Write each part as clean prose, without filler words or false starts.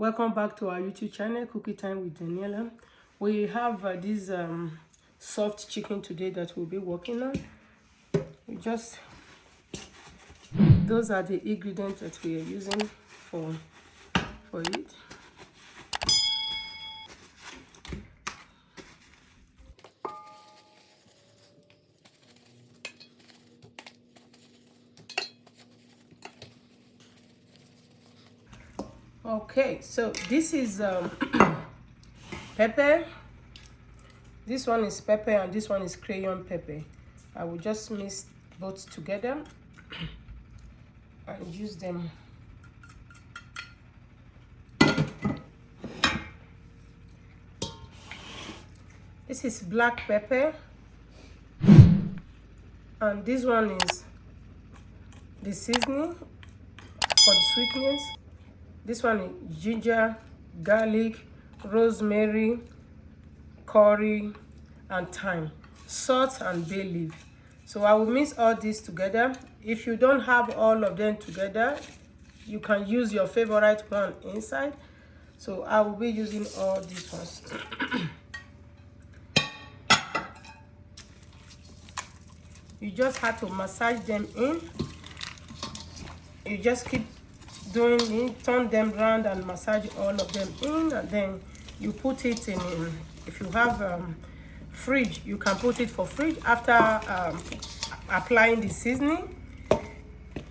Welcome back to our YouTube channel, Cookie Time with Daniela. We have this soft chicken today that we'll be working on. Those are the ingredients that we are using for it. Okay, so this is pepper. This one is pepper and this one is crayon pepper. I will just mix both together and use them. This is black pepper and this one is the seasoning for the sweetness. This one is ginger, garlic, rosemary, curry, and thyme, salt and bay leaf. So I will mix all this together. If you don't have all of them together, you can use your favorite one inside. So I will be using all these ones. You just have to massage them in. You just keep doing it, turn them around and massage all of them in, and then you put it in. If you have fridge, you can put it for fridge. After applying the seasoning,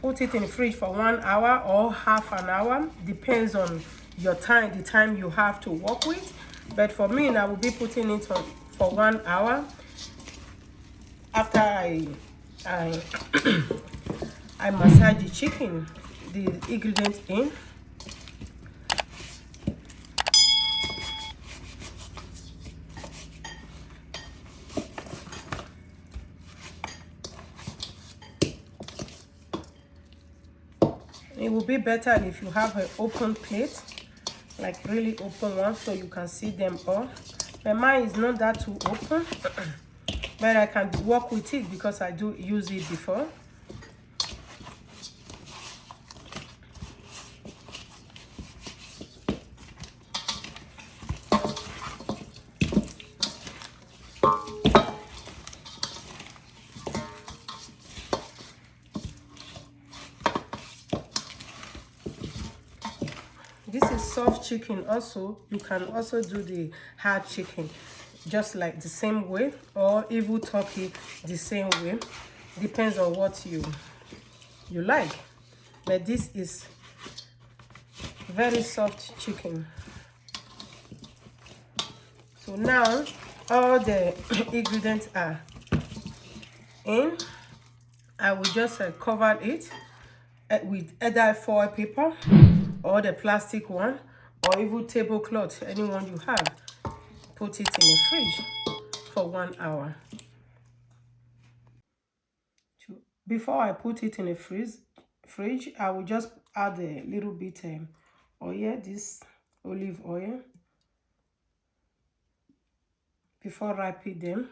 put it in the fridge for 1 hour or half an hour, depends on your time, the time you have to work with. But for me, I will be putting it on for 1 hour. After I massage the chicken, the ingredients in. It will be better if you have an open plate, like really open one, so you can see them all. But mine is not that too open, but I can work with it because I do use it before. This is soft chicken. Also, you can also do the hard chicken just like the same way, or even turkey the same way. Depends on what you like. But this is very soft chicken. So now all the ingredients are in. I will just cover it with either foil paper or the plastic one, or even tablecloth, anyone you have. Put it in the fridge for 1 hour. Before I put it in the fridge, I will just add a little bit oil, this olive oil, before wrapping them.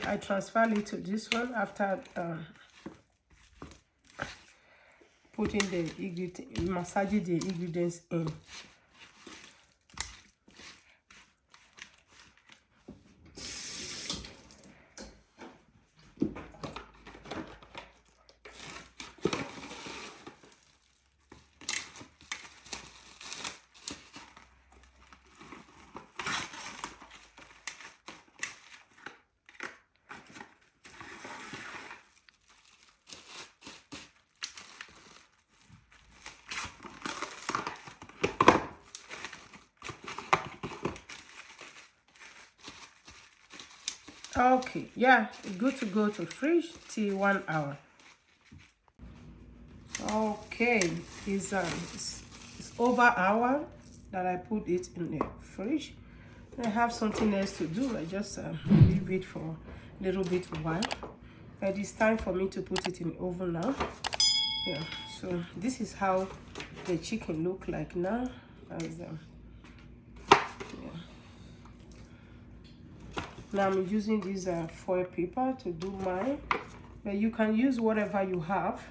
I transfer it to this one after putting the ingredients, massaging the ingredients in. Okay, yeah, good to go to fridge till 1 hour. Okay, it's over an hour that I put it in the fridge. I have something else to do. I just leave it for a little bit while. And it's time for me to put it in the oven now. Yeah, so this is how the chicken look like now. As Now I'm using this foil paper to do mine, but you can use whatever you have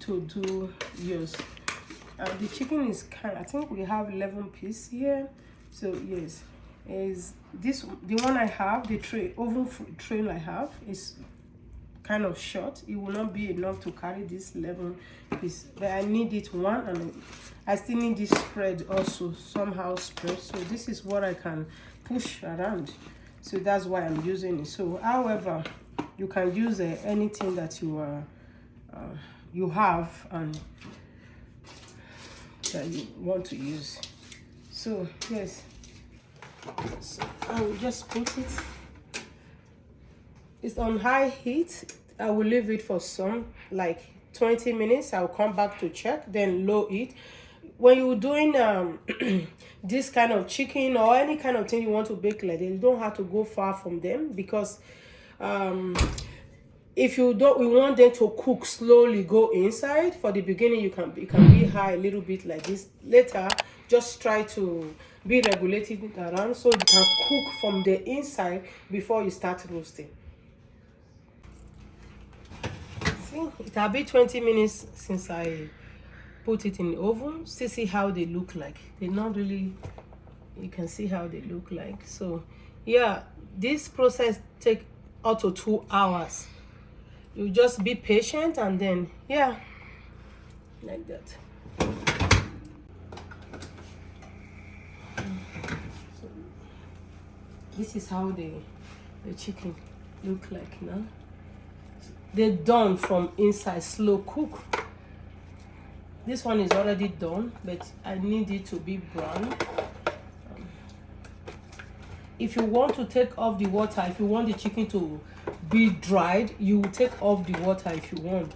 to do yours. The chicken is I think we have 11 pieces here. So yes, is this the one I have, the tray oven tray I have is kind of short. It will not be enough to carry this 11 piece, but I need it one, and I still need this spread also, somehow spread. So this is what I can push around, so that's why I'm using it. So however, you can use anything that you have and that you want to use. So yes, so I will just put it. It's on high heat. I will leave it for some like 20 minutes. I'll come back to check, then low heat. When you're doing this kind of chicken or any kind of thing you want to bake like that, you don't have to go far from them, because if you don't, we want them to cook slowly, go inside. For the beginning, it can be high a little bit like this. Later, just try to be regulated around so you can cook from the inside before you start roasting. See, it'll be 20 minutes since I put it in the oven. Still see how they look like. They're not really, you can see how they look like. So yeah, this process take up to 2 hours. You just be patient, and then yeah, like that. So this is how the chicken look like now. They're done from inside, slow cook. This one is already done, but I need it to be brown. If you want to take off the water, if you want the chicken to be dried, you will take off the water if you want.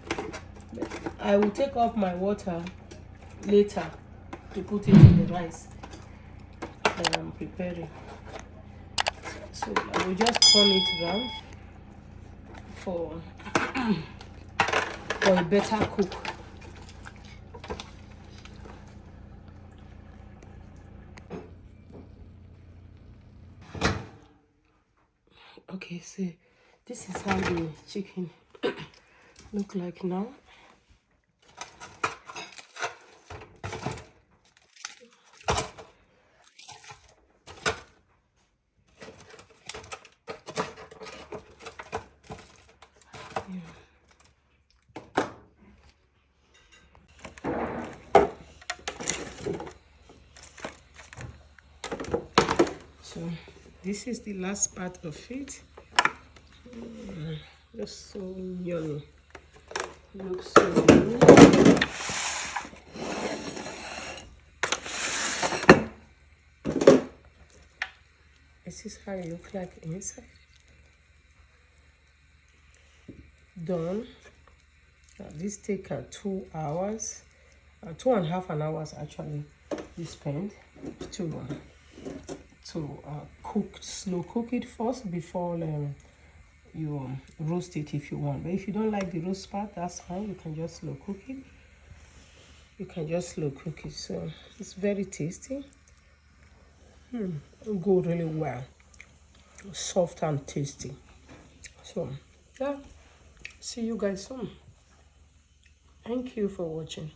But I will take off my water later to put it in the rice that I'm preparing. So I will just turn it around for a better cook. Okay, so this is how the chicken look like now. So this is the last part of it. Just so yummy. Looks so yummy. This is how it looks like inside. Done. This take 2 hours, 2.5 hours actually. You spend to cook, slow cook it first before you roast it if you want. But if you don't like the roast part, that's fine. You can just slow cook it. So it's very tasty. It'll go really well, soft and tasty. So yeah, see you guys soon. Thank you for watching.